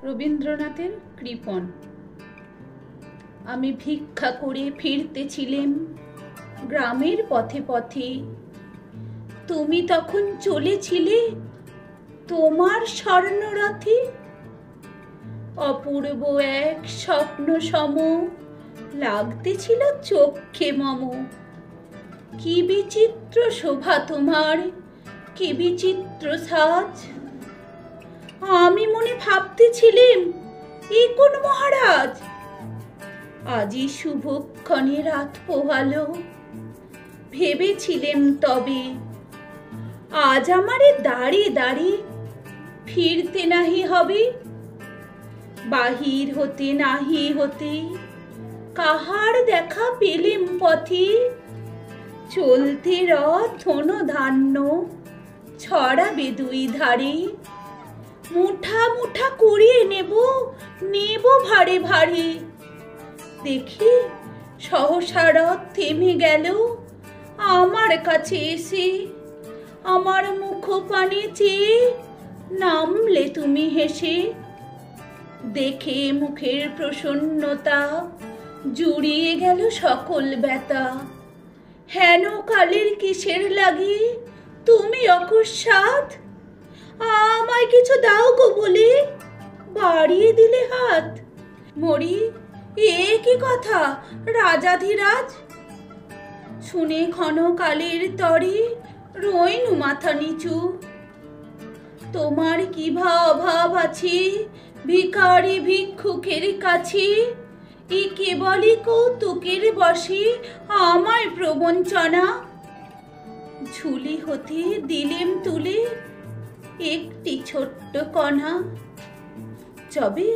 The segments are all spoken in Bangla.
রবীন্দ্রনাথের কৃপণ। আমি ভিক্ষা করে ফিরতেছিলাম গ্রামের পথে পথে, তুমি তখন চলেছিলে তোমার স্বর্ণরথে। অপূর্ব এক স্বপ্ন সম লাগতেছিল চোখে মম। কি বিচিত্র শোভা তোমার, কি বিচিত্র সাজ। আমি মনে ভাবতেছিলাম এ কোন মহারাজ। আজি শুভক্ষণে রাত পোহালো, ভেবেছিলেম তবে আজ আমারে দাঁড়ে দাঁড়ে ফিরতে নাহি হবে। বাহির হতে নাহি হতে কাহার দেখা পেলেম পথে। চলতে রথ ধনধান্য ছড়াবে দুই ধারে। মুঠা মুঠা কুড়িয়ে নেব নেব ভারে ভারে। দেখি সহসা রথ থেমে গেল আমার কাছে এসে। আমার মুখ পানে চেয়ে নামলে তুমি হেসে। দেখে মুখের প্রসন্নতা জুড়িয়ে গেল সকল ব্যথা। হেন কালের কিসের লাগে তুমি অকস্মাৎ। আমায় কিছু দাও গো বলে বাড়িয়ে দিলে হাত। মরি এ কি কথা রাজাধিরাজ। শুনে ক্ষণকালের তরে রইনু মাথা নিচু। তোমার কি ভাব আছে ভিখারি ভিক্ষুকের কাছে। এ কেবলই কৌতুকের বসে আমায় প্রবঞ্চনা। ঝুলি হতে দিলেম তুলে একটি ছোট্ট কণা। যবে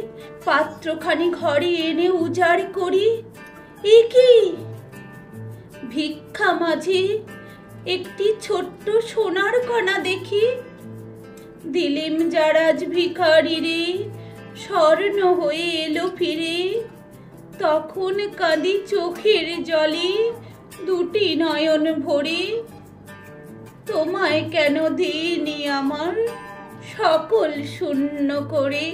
পাত্রখানি ঘরে এনে উজাড় করি, এ কি ভিক্ষা মাঝে একটি ছোট্ট সোনার কণা দেখি। দিলেম যারাজ ভিখারি রে, স্বর্ণ হয়ে এলো ফিরে। তখন কাঁদি চোখের জলে দুটি নয়ন ভরে। তোমায় কেন দিইনি আমার সকল শূন্য করে।